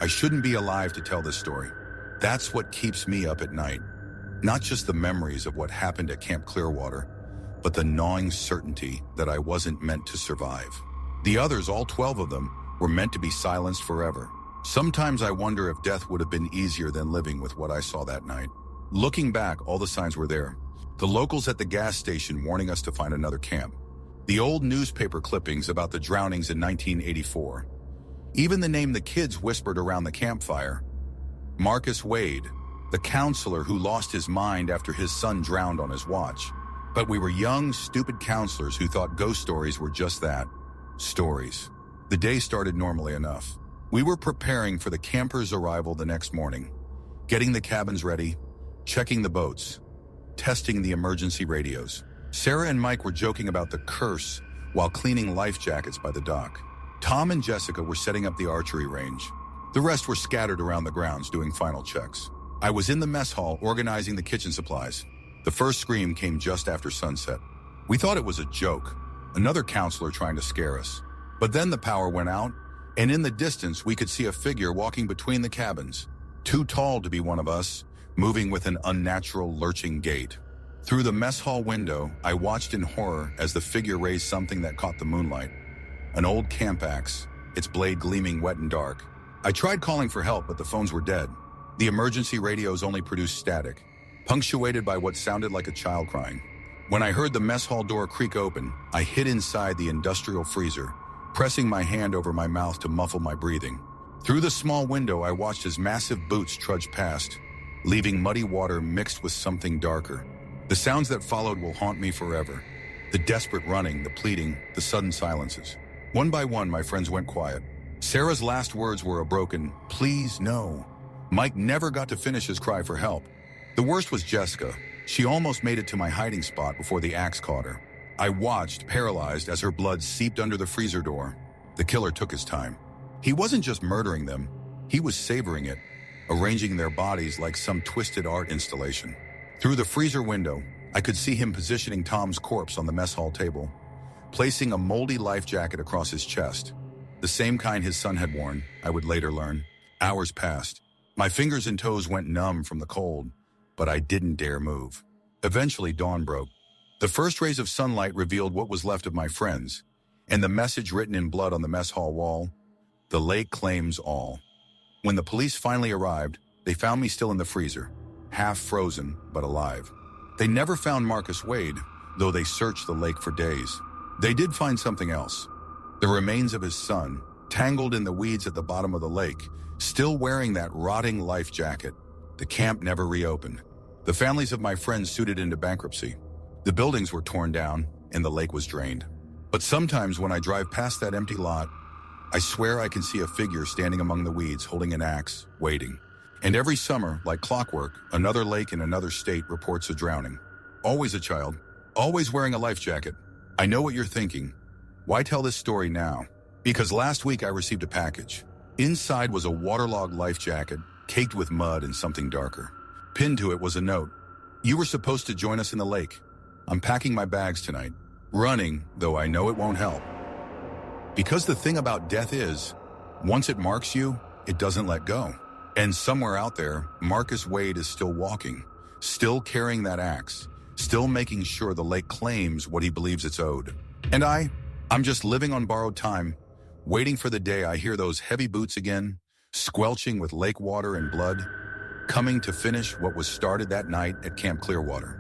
I shouldn't be alive to tell this story. That's what keeps me up at night. Not just the memories of what happened at Camp Clearwater, but the gnawing certainty that I wasn't meant to survive. The others, all 12 of them, were meant to be silenced forever. Sometimes I wonder if death would have been easier than living with what I saw that night. Looking back, all the signs were there. The locals at the gas station warning us to find another camp. The old newspaper clippings about the drownings in 1984. Even the name the kids whispered around the campfire. Marcus Wade, the counselor who lost his mind after his son drowned on his watch. But we were young, stupid counselors who thought ghost stories were just that. Stories. The day started normally enough. We were preparing for the campers' arrival the next morning, getting the cabins ready, checking the boats, testing the emergency radios. Sarah and Mike were joking about the curse while cleaning life jackets by the dock. Tom and Jessica were setting up the archery range. The rest were scattered around the grounds doing final checks. I was in the mess hall organizing the kitchen supplies. The first scream came just after sunset. We thought it was a joke, another counselor trying to scare us. But then the power went out, and in the distance we could see a figure walking between the cabins, too tall to be one of us, moving with an unnatural lurching gait. Through the mess hall window, I watched in horror as the figure raised something that caught the moonlight. An old camp axe, its blade gleaming wet and dark. I tried calling for help, but the phones were dead. The emergency radios only produced static, punctuated by what sounded like a child crying. When I heard the mess hall door creak open, I hid inside the industrial freezer, pressing my hand over my mouth to muffle my breathing. Through the small window, I watched as massive boots trudged past, leaving muddy water mixed with something darker. The sounds that followed will haunt me forever. The desperate running, the pleading, the sudden silences. One by one, my friends went quiet. Sarah's last words were a broken, "Please, no." Mike never got to finish his cry for help. The worst was Jessica. She almost made it to my hiding spot before the axe caught her. I watched, paralyzed, as her blood seeped under the freezer door. The killer took his time. He wasn't just murdering them, he was savoring it, arranging their bodies like some twisted art installation. Through the freezer window, I could see him positioning Tom's corpse on the mess hall table, placing a moldy life jacket across his chest. The same kind his son had worn, I would later learn. Hours passed. My fingers and toes went numb from the cold, but I didn't dare move. Eventually, dawn broke. The first rays of sunlight revealed what was left of my friends, and the message written in blood on the mess hall wall: "The lake claims all." When the police finally arrived, they found me still in the freezer, half frozen but alive. They never found Marcus Wade, though they searched the lake for days. They did find something else. The remains of his son, tangled in the weeds at the bottom of the lake, still wearing that rotting life jacket. The camp never reopened. The families of my friends suited into bankruptcy. The buildings were torn down, and the lake was drained. But sometimes when I drive past that empty lot, I swear I can see a figure standing among the weeds holding an axe, waiting. And every summer, like clockwork, another lake in another state reports a drowning. Always a child, always wearing a life jacket. I know what you're thinking. Why tell this story now? Because last week I received a package. Inside was a waterlogged life jacket, caked with mud and something darker. Pinned to it was a note. "You were supposed to join us in the lake. I'm packing my bags tonight. Running, though I know it won't help." Because the thing about death is, once it marks you, it doesn't let go. And somewhere out there, Marcus Wade is still walking, still carrying that axe, still making sure the lake claims what he believes it's owed. And I'm just living on borrowed time, waiting for the day I hear those heavy boots again, squelching with lake water and blood, coming to finish what was started that night at Camp Clearwater.